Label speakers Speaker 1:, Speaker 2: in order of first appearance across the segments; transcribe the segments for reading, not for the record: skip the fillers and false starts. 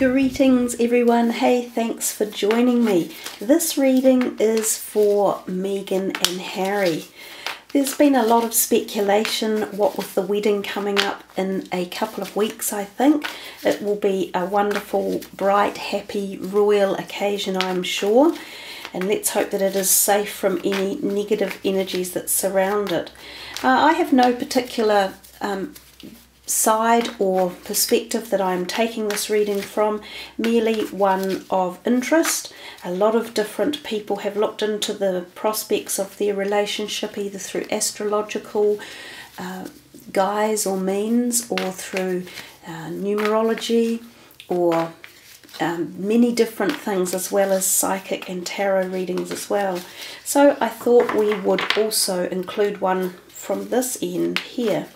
Speaker 1: Greetings everyone, hey, thanks for joining me. This reading is for Meghan and Harry. There's been a lot of speculation, what with the wedding coming up in a couple of weeks I think. It will be a wonderful, bright, happy, royal occasion I'm sure. And let's hope that it is safe from any negative energies that surround it. I have no particular side or perspective that I'm taking this reading from, merely one of interest. A lot of different people have looked into the prospects of their relationship either through astrological guise or means, or through numerology, or many different things, as well as psychic and tarot readings as well. So I thought we would also include one from this end here.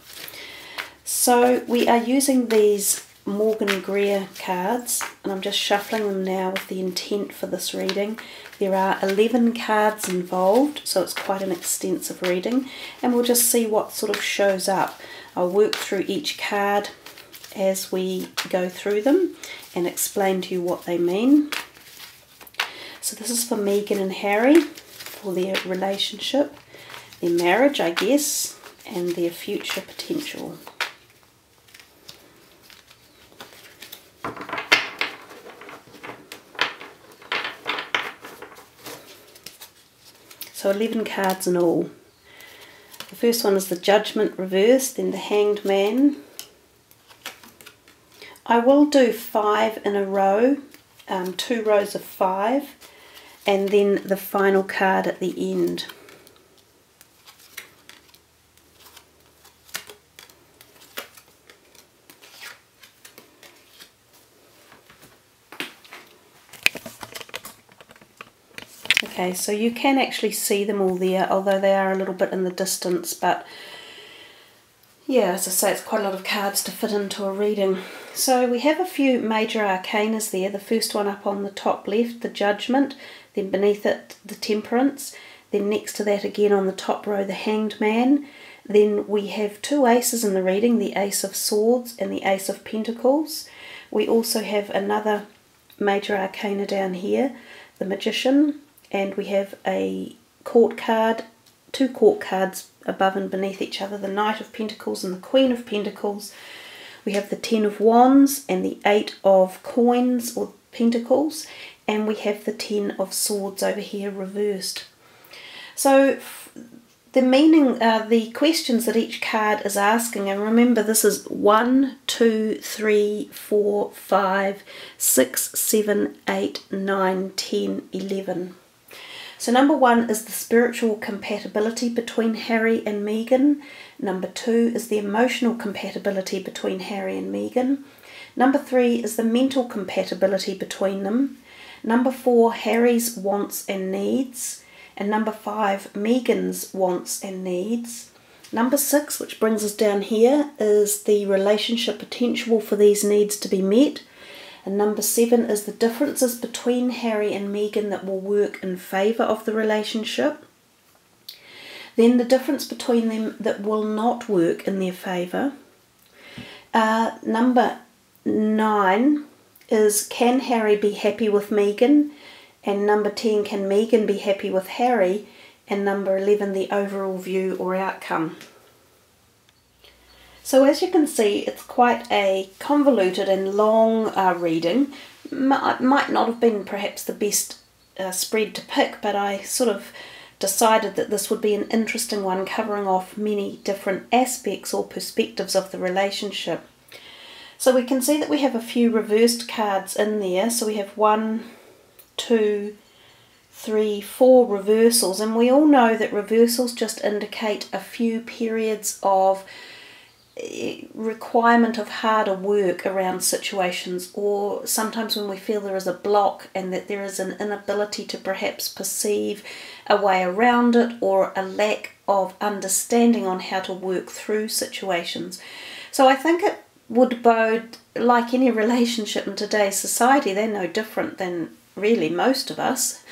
Speaker 1: So we are using these Morgan Greer cards, and I'm just shuffling them now with the intent for this reading. There are 11 cards involved, so it's quite an extensive reading, and we'll just see what sort of shows up. I'll work through each card as we go through them and explain to you what they mean. So this is for Meghan and Harry, for their relationship, their marriage I guess, and their future potential. So 11 cards in all. The first one is the Judgment reversed, then the Hanged Man. I will do 5 in a row, 2 rows of 5, and then the final card at the end. Okay, so you can actually see them all there, although they are a little bit in the distance, but yeah, as I say, it's quite a lot of cards to fit into a reading. So we have a few major arcanas there. The first one up on the top left, the Judgment, then beneath it, the Temperance, then next to that again on the top row, the Hanged Man. Then we have 2 aces in the reading, the Ace of Swords and the Ace of Pentacles. We also have another major arcana down here, the Magician, and we have a court card, 2 court cards above and beneath each other, the Knight of Pentacles and the Queen of Pentacles. We have the 10 of Wands and the 8 of Coins or Pentacles, and we have the 10 of Swords over here reversed. So the meaning, the questions that each card is asking, and remember this is 1, 2, 3, 4, 5, 6, 7, 8, 9, 10, 11. So number 1 is the spiritual compatibility between Harry and Meghan. Number 2 is the emotional compatibility between Harry and Meghan. Number 3 is the mental compatibility between them. Number 4, Harry's wants and needs. And number 5, Meghan's wants and needs. Number 6, which brings us down here, is the relationship potential for these needs to be met. And number 7 is the differences between Harry and Meghan that will work in favour of the relationship. Then the difference between them that will not work in their favour. Number 9 is, can Harry be happy with Meghan? And number 10, can Meghan be happy with Harry? And number 11, the overall view or outcome. So as you can see, it's quite a convoluted and long reading. Might not have been perhaps the best spread to pick, but I sort of decided that this would be an interesting one, covering off many different aspects or perspectives of the relationship. So we can see that we have a few reversed cards in there. So we have 1, 2, 3, 4 reversals, and we all know that reversals just indicate a few periods of requirement of harder work around situations, or sometimes when we feel there is a block and that there is an inability to perhaps perceive a way around it, or a lack of understanding on how to work through situations. So I think it would bode, like any relationship in today's society, they're no different than really most of us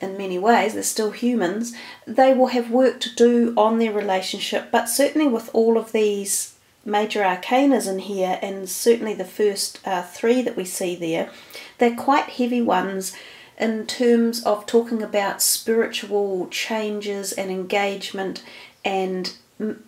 Speaker 1: in many ways. They're still humans. They will have work to do on their relationship, but certainly with all of these major arcanas in here, and certainly the first 3 that we see there, they're quite heavy ones in terms of talking about spiritual changes and engagement and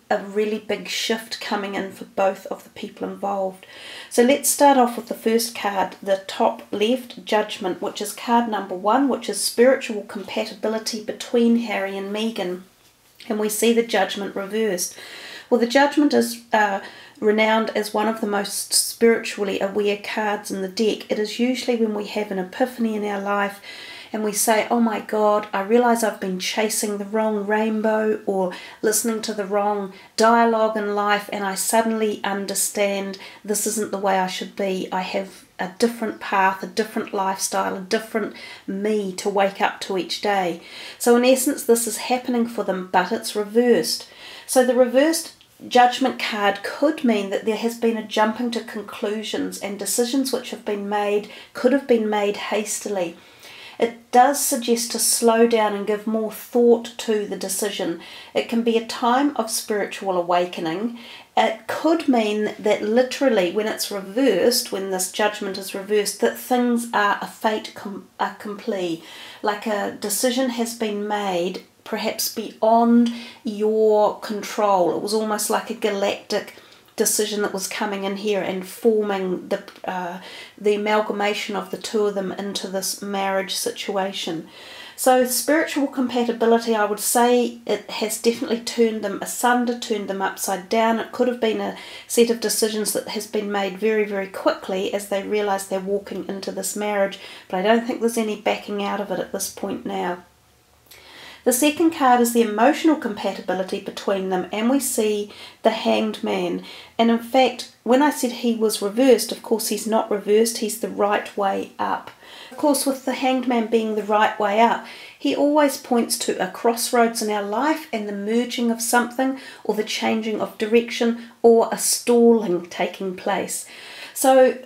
Speaker 1: a really big shift coming in for both of the people involved. So let's start off with the first card, the top left, Judgment, which is card number 1, which is spiritual compatibility between Harry and Meghan. And we see the Judgment reversed. Well, the Judgment is renowned as one of the most spiritually aware cards in the deck. It is usually when we have an epiphany in our life and we say, oh my God, I realise I've been chasing the wrong rainbow or listening to the wrong dialogue in life, and I suddenly understand this isn't the way I should be. I have a different path, a different lifestyle, a different me to wake up to each day. So in essence, this is happening for them, but it's reversed. So the reversed Judgment card could mean that there has been a jumping to conclusions, and decisions which have been made could have been made hastily. It does suggest to slow down and give more thought to the decision. It can be a time of spiritual awakening. It could mean that literally when it's reversed, when this Judgment is reversed, that things are a fait accompli, like a decision has been made perhaps beyond your control. It was almost like a galactic decision that was coming in here and forming the amalgamation of the two of them into this marriage situation. So spiritual compatibility, I would say it has definitely turned them asunder, turned them upside down. It could have been a set of decisions that has been made very, very quickly as they realise they're walking into this marriage, but I don't think there's any backing out of it at this point now. The second card is the emotional compatibility between them, and we see the Hanged Man. And in fact, when I said he was reversed, of course he's not reversed, he's the right way up. Of course, with the Hanged Man being the right way up, he always points to a crossroads in our life and the merging of something, or the changing of direction, or a stalling taking place. So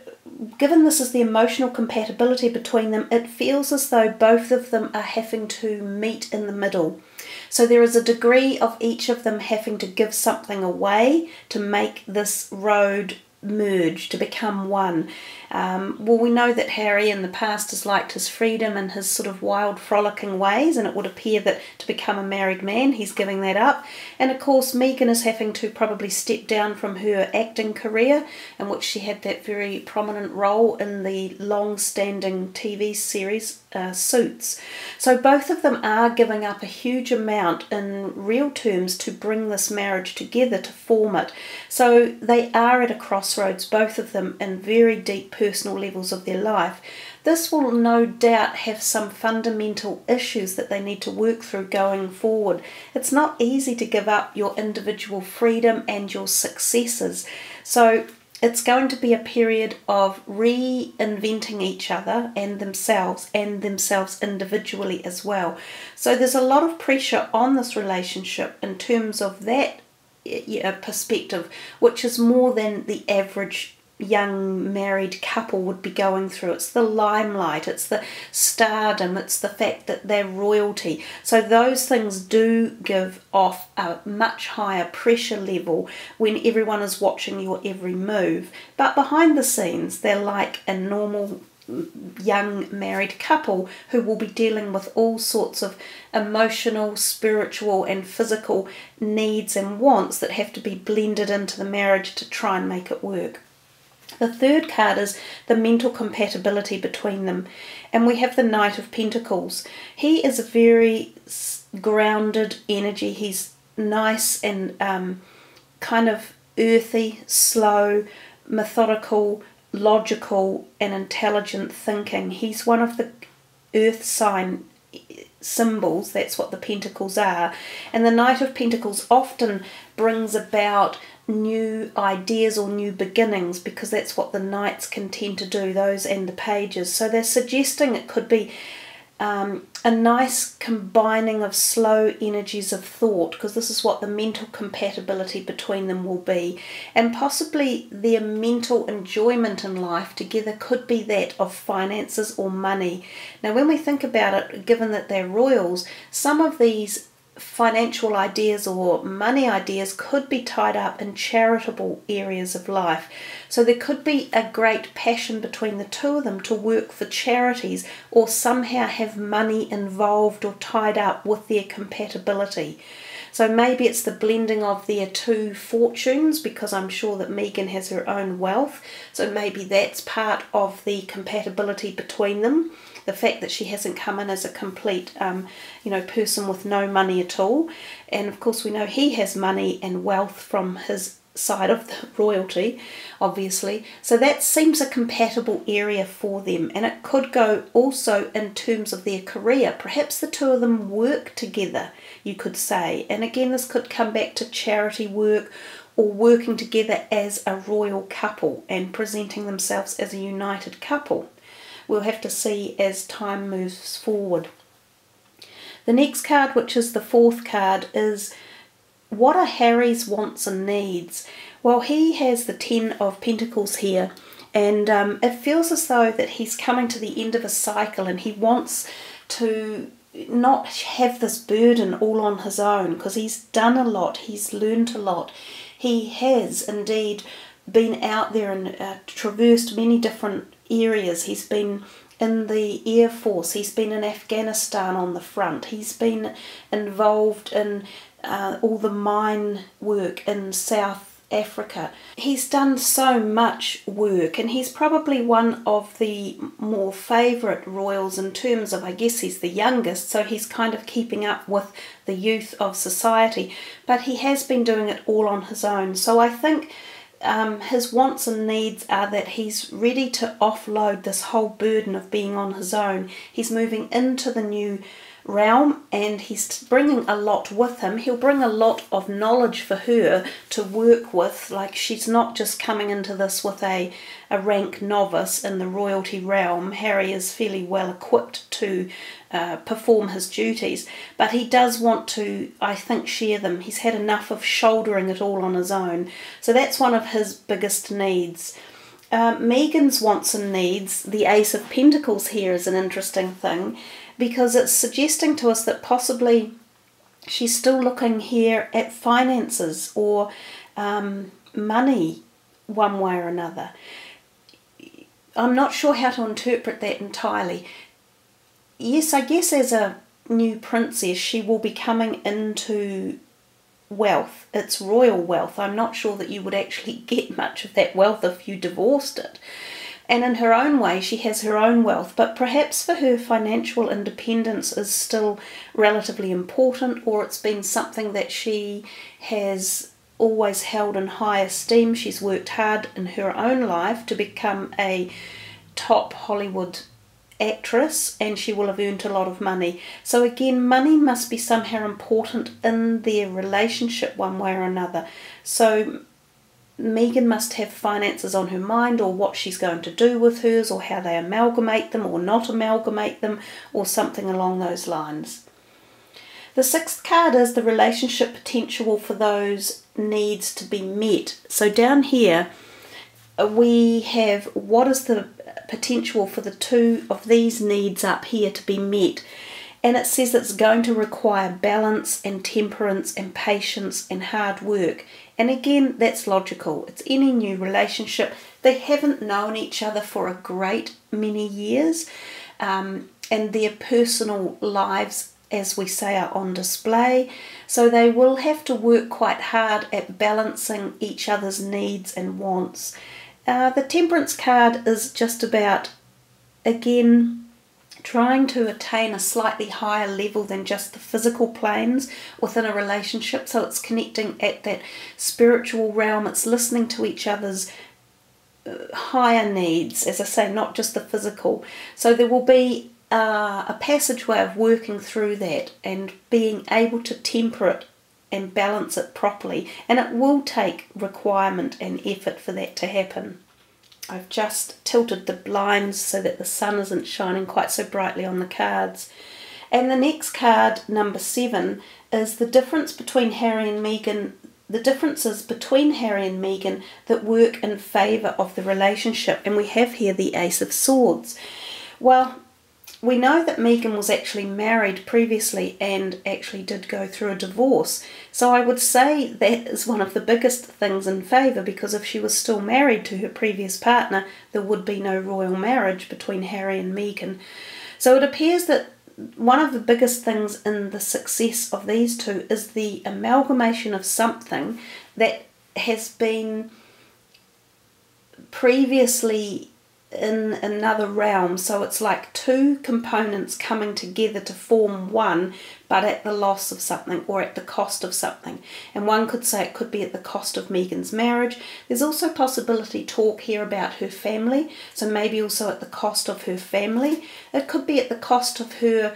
Speaker 1: given this is the emotional compatibility between them, it feels as though both of them are having to meet in the middle. So there is a degree of each of them having to give something away to make this road merge, to become one. Well, we know that Harry in the past has liked his freedom and his sort of wild frolicking ways, and it would appear that to become a married man he's giving that up. And of course Meghan is having to probably step down from her acting career, in which she had that very prominent role in the long-standing TV series Suits. So both of them are giving up a huge amount in real terms to bring this marriage together, to form it. So they are at a crossroads, both of them, in very deep personal levels of their life. This will no doubt have some fundamental issues that they need to work through going forward. It's not easy to give up your individual freedom and your successes. So it's going to be a period of reinventing each other and themselves individually as well. So there's a lot of pressure on this relationship in terms of that perspective, which is more than the average young married couple would be going through. It's the limelight, it's the stardom, it's the fact that they're royalty. So those things do give off a much higher pressure level when everyone is watching your every move. But behind the scenes, they're like a normal young married couple who will be dealing with all sorts of emotional, spiritual and physical needs and wants that have to be blended into the marriage to try and make it work. The third card is the mental compatibility between them, and we have the Knight of Pentacles. He is a very grounded energy. He's nice and kind of earthy, slow, methodical, logical and intelligent thinking. He's one of the earth sign symbols. That's what the pentacles are, and the Knight of Pentacles often brings about new ideas or new beginnings, because that's what the knights can tend to do, those and the pages. So they're suggesting it could be a nice combining of slow energies of thought, because this is what the mental compatibility between them will be, and possibly their mental enjoyment in life together could be that of finances or money. Now when we think about it, given that they're royals, some of these financial ideas or money ideas could be tied up in charitable areas of life. So there could be a great passion between the two of them to work for charities or somehow have money involved or tied up with their compatibility. So maybe it's the blending of their two fortunes, because I'm sure that Meghan has her own wealth. So maybe that's part of the compatibility between them. The fact that she hasn't come in as a complete, person with no money at all. And of course we know he has money and wealth from his side of the royalty, obviously. So that seems a compatible area for them. And it could go also in terms of their career. Perhaps the two of them work together, you could say. And again, this could come back to charity work or working together as a royal couple and presenting themselves as a united couple. We'll have to see as time moves forward. The next card, which is the fourth card, is what are Harry's wants and needs? Well, he has the 10 of Pentacles here, and it feels as though that he's coming to the end of a cycle and he wants to not have this burden all on his own, because he's done a lot, he's learned a lot. He has indeed been out there and traversed many different areas. He's been in the Air Force, he's been in Afghanistan on the front, he's been involved in all the mine work in South Africa. He's done so much work, and he's probably one of the more favourite royals in terms of, I guess he's the youngest, so he's kind of keeping up with the youth of society, but he has been doing it all on his own. So I think his wants and needs are that he's ready to offload this whole burden of being on his own. He's moving into the new realm and he's bringing a lot with him. He'll bring a lot of knowledge for her to work with. Like, she's not just coming into this with a rank novice in the royalty realm. Harry is fairly well equipped to perform his duties, but he does want to, I think, share them. He's had enough of shouldering it all on his own. So that's one of his biggest needs. Meghan's wants and needs, the Ace of Pentacles here, is an interesting thing, because it's suggesting to us that possibly she's still looking here at finances or money one way or another. I'm not sure how to interpret that entirely. Yes, I guess as a new princess she will be coming into wealth. It's royal wealth. I'm not sure that you would actually get much of that wealth if you divorced it. And in her own way, she has her own wealth, but perhaps for her financial independence is still relatively important, or it's been something that she has always held in high esteem. She's worked hard in her own life to become a top Hollywood actress, and she will have earned a lot of money. So again, money must be somehow important in their relationship one way or another. So Meghan must have finances on her mind, or what she's going to do with hers, or how they amalgamate them or not amalgamate them, or something along those lines. The sixth card is the relationship potential for those needs to be met. So down here we have what is the potential for the two of these needs up here to be met. And it says it's going to require balance and temperance and patience and hard work. And again, that's logical. It's any new relationship. They haven't known each other for a great many years, and their personal lives, as we say, are on display. So they will have to work quite hard at balancing each other's needs and wants. The Temperance card is just about, again, trying to attain a slightly higher level than just the physical planes within a relationship. So it's connecting at that spiritual realm. It's listening to each other's higher needs, as I say, not just the physical. So there will be a passageway of working through that and being able to temper it and balance it properly. And it will take requirement and effort for that to happen. I've just tilted the blinds so that the sun isn't shining quite so brightly on the cards. And the next card, number 7, is the difference between Harry and Meghan, the differences between Harry and Meghan that work in favour of the relationship. And we have here the Ace of Swords. Well, we know that Meghan was actually married previously and actually did go through a divorce. So I would say that is one of the biggest things in favour, because if she was still married to her previous partner, there would be no royal marriage between Harry and Meghan. So it appears that one of the biggest things in the success of these two is the amalgamation of something that has been previously in another realm. So it's like two components coming together to form one, but at the loss of something or at the cost of something. And one could say it could be at the cost of Meghan's marriage. There's also possibility talk here about her family, so maybe also at the cost of her family. It could be at the cost of her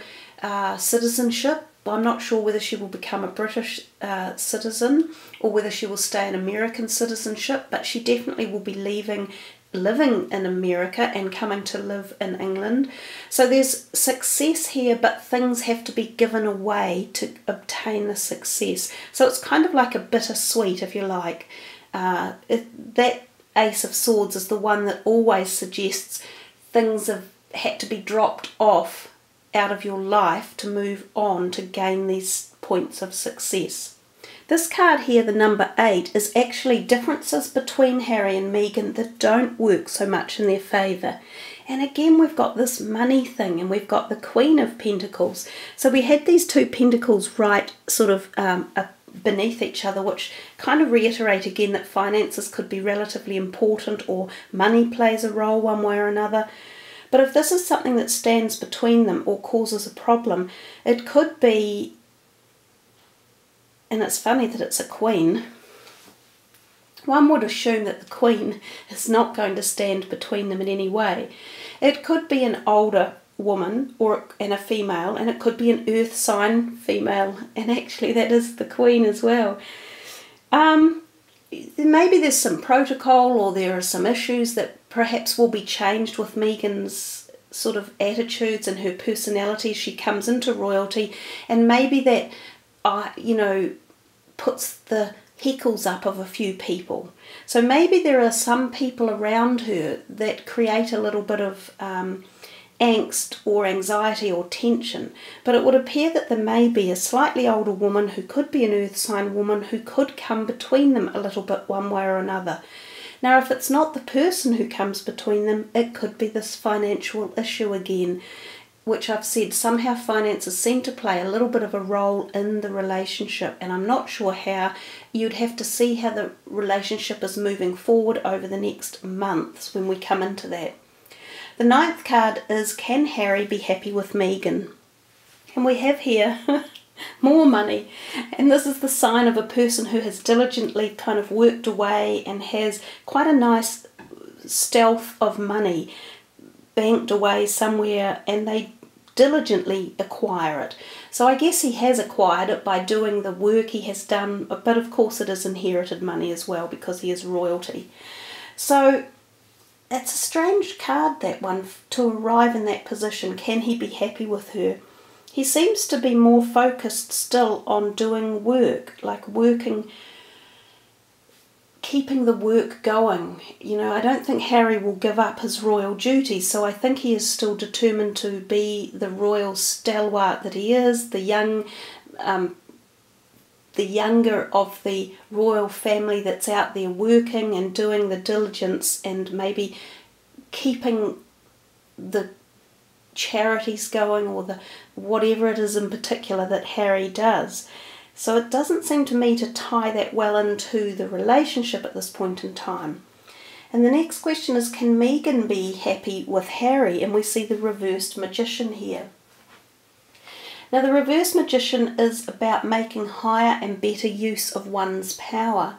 Speaker 1: citizenship. Well, I'm not sure whether she will become a British citizen or whether she will stay in American citizenship, but she definitely will be living in America and coming to live in England. So there's success here, but things have to be given away to obtain the success. So it's kind of like a bittersweet, if you like. That Ace of Swords is the one that always suggests things have had to be dropped off out of your life to move on to gain these points of success. This card here, the number 8, is actually differences between Harry and Meghan that don't work so much in their favour. And again, we've got this money thing, and we've got the Queen of Pentacles. So we had these two pentacles right sort of beneath each other, which kind of reiterate again that finances could be relatively important, or money plays a role one way or another. But if this is something that stands between them or causes a problem, it could be, and it's funny that it's a queen, one would assume that the queen is not going to stand between them in any way. It could be an older woman and a female, and it could be an earth sign female, and actually that is the queen as well. Maybe there's some protocol, or there are some issues that perhaps will be changed with Meghan's sort of attitudes and her personality. She comes into royalty, and maybe that puts the heckles up of a few people. So maybe there are some people around her that create a little bit of angst or anxiety or tension. But it would appear that there may be a slightly older woman who could be an earth sign woman who could come between them a little bit one way or another. Now, if it's not the person who comes between them, it could be this financial issue again, which I've said somehow finances seem to play a little bit of a role in the relationship, and I'm not sure how. You'd have to see how the relationship is moving forward over the next months when we come into that. The 9th card is, can Harry be happy with Meghan? And we have here more money, and this is the sign of a person who has diligently kind of worked away and has quite a nice stealth of money banked away somewhere, and they diligently acquire it. So I guess he has acquired it by doing the work he has done, but of course it is inherited money as well because he is royalty. So it's a strange card, that one, to arrive in that position. Can he be happy with her? He seems to be more focused still on doing work, like working, keeping the work going. I don't think Harry will give up his royal duties, so I think he is still determined to be the royal stalwart that he is, the younger of the royal family that's out there working and doing the diligence and maybe keeping the charities going, or the whatever it is in particular that Harry does. So it doesn't seem to me to tie that well into the relationship at this point in time. And the next question is, can Meghan be happy with Harry? And we see the reversed magician here. Now, the reversed magician is about making higher and better use of one's power,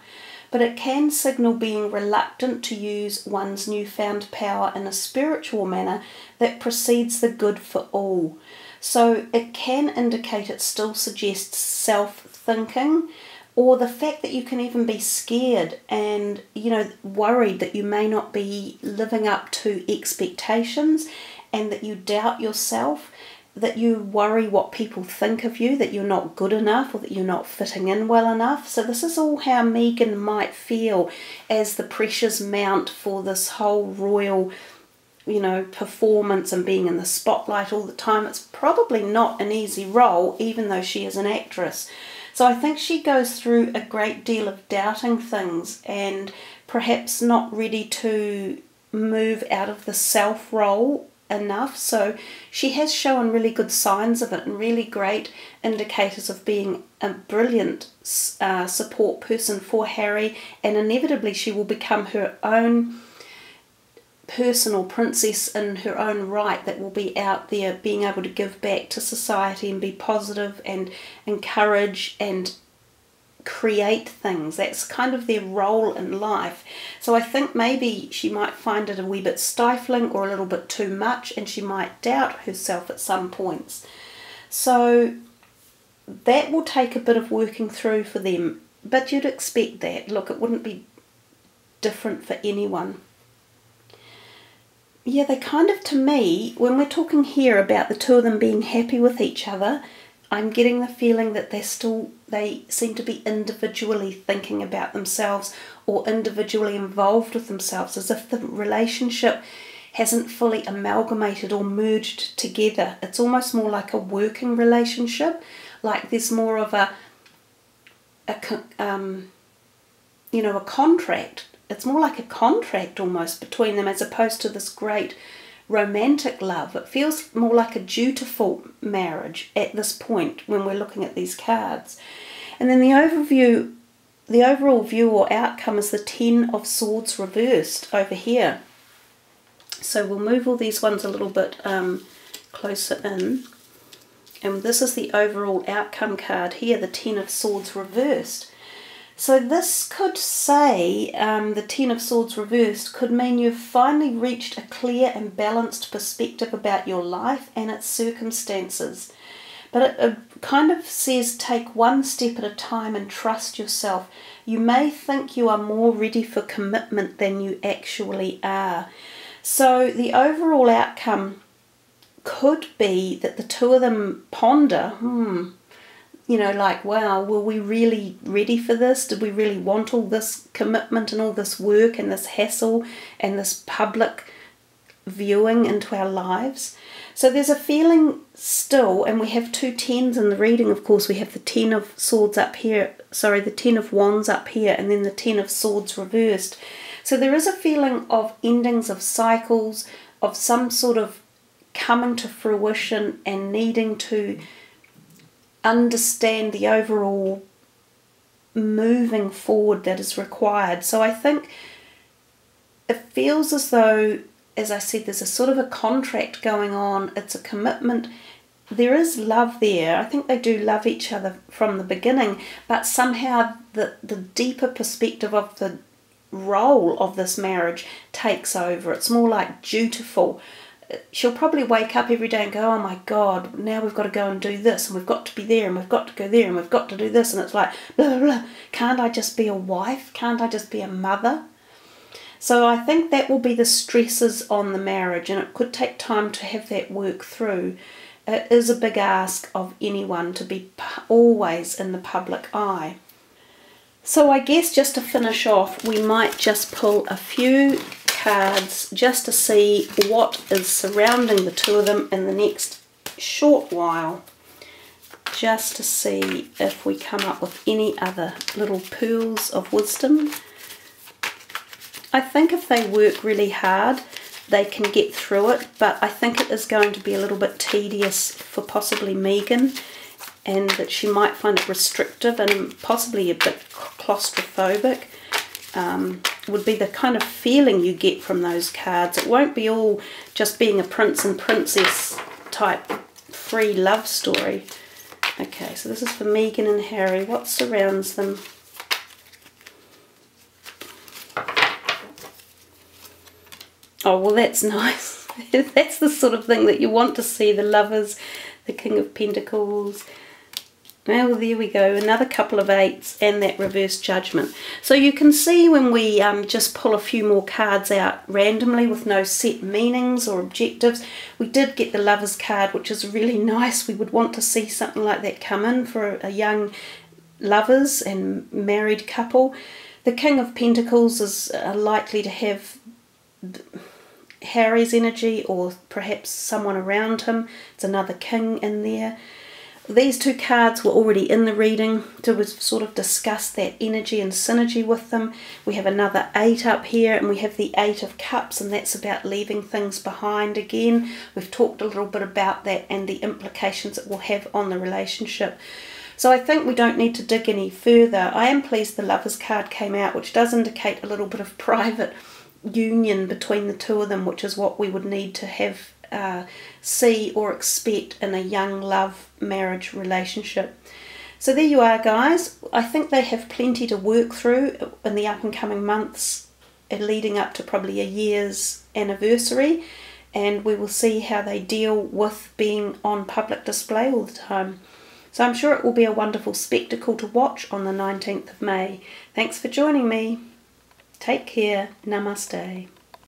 Speaker 1: but it can signal being reluctant to use one's newfound power in a spiritual manner that precedes the good for all. So it can indicate, it still suggests self-thinking, or the fact that you can even be scared and, worried that you may not be living up to expectations, and that you doubt yourself, that you worry what people think of you, that you're not good enough, or that you're not fitting in well enough. So this is all how Meghan might feel as the pressures mount for this whole royal you know, performance and being in the spotlight all the time. It's probably not an easy role, even though she is an actress. So I think she goes through a great deal of doubting things and perhaps not ready to move out of the self role enough. So she has shown really good signs of it and really great indicators of being a brilliant support person for Harry, and inevitably she will become her own personal princess in her own right that will be out there being able to give back to society and be positive and encourage and create things. That's kind of their role in life. So I think maybe she might find it a wee bit stifling or a little bit too much, and she might doubt herself at some points. So that will take a bit of working through for them, but you'd expect that. Look, it wouldn't be different for anyone. Yeah, they kind of, to me, when we're talking here about the two of them being happy with each other, I'm getting the feeling that they seem to be individually thinking about themselves or individually involved with themselves, as if the relationship hasn't fully amalgamated or merged together. It's almost more like a working relationship, like there's more of a contract. It's more like a contract almost between them, as opposed to this great romantic love. It feels more like a dutiful marriage at this point when we're looking at these cards. And then the overall view or outcome is the Ten of Swords reversed over here. So we'll move all these ones a little bit closer in. And this is the overall outcome card here, the Ten of Swords reversed. So this could say, the Ten of Swords reversed could mean you've finally reached a clear and balanced perspective about your life and its circumstances. But it kind of says take one step at a time and trust yourself. You may think you are more ready for commitment than you actually are. So the overall outcome could be that the two of them ponder, like, wow, were we really ready for this? Did we really want all this commitment and all this work and this hassle and this public viewing into our lives? So there's a feeling still, and we have two tens in the reading, of course. We have the Ten of Swords up here, the Ten of Wands up here, and then the Ten of Swords reversed. So there is a feeling of endings of cycles, of some sort of coming to fruition and needing to understand the overall moving forward that is required. So I think it feels as though, as I said, there's a sort of a contract going on. It's a commitment. There is love there. I think they do love each other from the beginning, but somehow the deeper perspective of the role of this marriage takes over. It's more like dutiful. She'll probably wake up every day and go, oh my God, now we've got to go and do this, and we've got to be there, and we've got to go there, and we've got to do this, and it's like, blah, blah, blah. Can't I just be a wife? Can't I just be a mother? So I think that will be the stresses on the marriage, and it could take time to have that work through. It is a big ask of anyone to be always in the public eye. So I guess just to finish off, we might just pull a few cards just to see what is surrounding the two of them in the next short while, just to see if we come up with any other little pearls of wisdom. I think if they work really hard, they can get through it, but I think it is going to be a little bit tedious for possibly Meghan, and that she might find it restrictive and possibly a bit claustrophobic. Would be the kind of feeling you get from those cards. It won't be all just being a prince and princess type free love story. Okay, so this is for Meghan and Harry. What surrounds them? Oh, well, that's nice. That's the sort of thing that you want to see. The Lovers, the King of Pentacles. Well, there we go, another couple of eights and that reverse Judgment. So you can see when we just pull a few more cards out randomly with no set meanings or objectives, we did get the Lovers card, which is really nice. We would want to see something like that come in for a young lovers and married couple. The King of Pentacles is likely to have Harry's energy or perhaps someone around him. It's another king in there. These two cards were already in the reading, so we've sort of discussed that energy and synergy with them. We have another 8 up here, and we have the 8 of Cups, and that's about leaving things behind again. We've talked a little bit about that and the implications it will have on the relationship. So I think we don't need to dig any further. I am pleased the Lovers card came out, which does indicate a little bit of private union between the two of them, which is what we would need to have see or expect in a young love marriage relationship. So there you are, guys. I think they have plenty to work through in the up and coming months leading up to probably a year's anniversary, and we will see how they deal with being on public display all the time. So I'm sure it will be a wonderful spectacle to watch on the 19th of May. Thanks for joining me. Take care. Namaste.